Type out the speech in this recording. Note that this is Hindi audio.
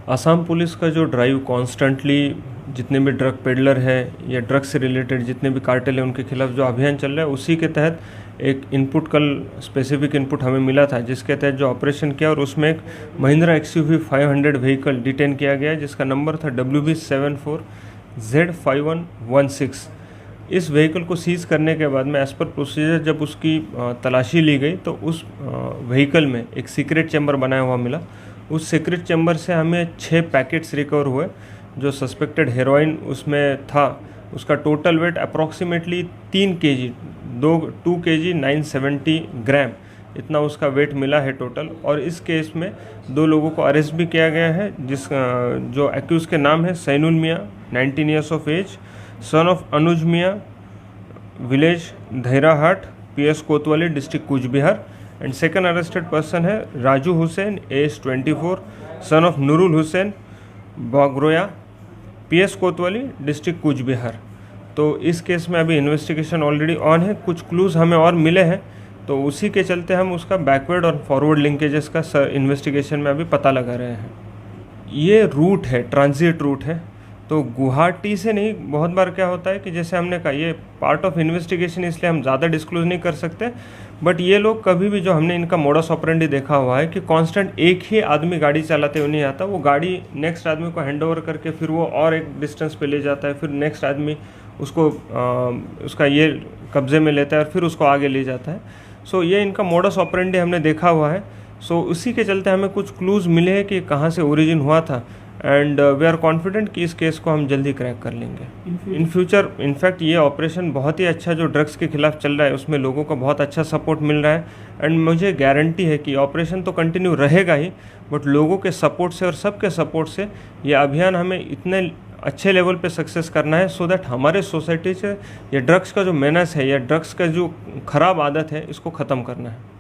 असम पुलिस का जो ड्राइव कॉन्स्टेंटली जितने भी ड्रग पेडलर है या ड्रग से रिलेटेड जितने भी कार्टेल हैं उनके खिलाफ जो अभियान चल रहा है, उसी के तहत एक इनपुट कल स्पेसिफिक इनपुट हमें मिला था, जिसके तहत जो ऑपरेशन किया और उसमें एक महिंद्रा XUV 500 व्हीकल डिटेन किया गया, जिसका नंबर था WB74Z5116। इस व्हीकल को सीज़ करने के बाद में एज़ पर प्रोसीजर जब उसकी तलाशी ली गई तो उस व्हीकल में एक सीक्रेट चैम्बर बनाया हुआ मिला। उस सीक्रेट चैम्बर से हमें 6 पैकेट्स रिकवर हुए। जो सस्पेक्टेड हेरोइन उसमें था, उसका total weight approximately 3 kg 2 kg 970 ग्राम इतना उसका वेट मिला है टोटल। और इस केस में 2 लोगों को अरेस्ट भी किया गया है, जो एक्यूज़ के नाम है Sainul Miyan 19 years of age, son of Anuj Miyan, village Dhairahat, PS Kotwali, district Cooch Behar. And second arrested person है Raju Hussain, age 24, son of Nurul Hussain Bagroya, PS Kotwali, district Cooch Behar. तो इस केस में अभी इन्वेस्टिगेशन ऑलरेडी ऑन है। कुछ क्लूज़ हमें और मिले हैं, तो उसी के चलते हम उसका बैकवर्ड और फॉरवर्ड लिंकेजेस का इन्वेस्टिगेशन में अभी पता लगा रहे हैं। ये रूट है, ट्रांजिट रूट है, तो गुवाहाटी से नहीं। बहुत बार क्या होता है कि जैसे हमने कहा ये पार्ट ऑफ इन्वेस्टिगेशन, इसलिए हम ज़्यादा डिस्क्लोज नहीं कर सकते, बट ये लोग कभी भी, जो हमने इनका मोडस ऑपरेंडी देखा हुआ है कि कांस्टेंट एक ही आदमी गाड़ी चलाते हुए नहीं आता, वो गाड़ी नेक्स्ट आदमी को हैंड ओवर करके फिर वो और एक डिस्टेंस पे ले जाता है, फिर नेक्स्ट आदमी उसको उसका ये कब्जे में लेता है और फिर उसको आगे ले जाता है। सो ये इनका मोडस ऑपरेंडी हमने देखा हुआ है। सो उसी के चलते हमें कुछ क्लूज़ मिले हैं कि कहाँ से ओरिजिन हुआ था, एंड वी आर कॉन्फिडेंट कि इस केस को हम जल्दी क्रैक कर लेंगे इन फ्यूचर। इनफैक्ट ये ऑपरेशन बहुत ही अच्छा जो ड्रग्स के खिलाफ चल रहा है उसमें लोगों का बहुत अच्छा सपोर्ट मिल रहा है, एंड मुझे गारंटी है कि ऑपरेशन तो कंटिन्यू रहेगा ही, बट लोगों के सपोर्ट से और सबके सपोर्ट से ये अभियान हमें इतने अच्छे लेवल पे सक्सेस करना है, सो दैट हमारे सोसाइटी से ये ड्रग्स का जो मेनास है या ड्रग्स का जो ख़राब आदत है इसको ख़त्म करना है।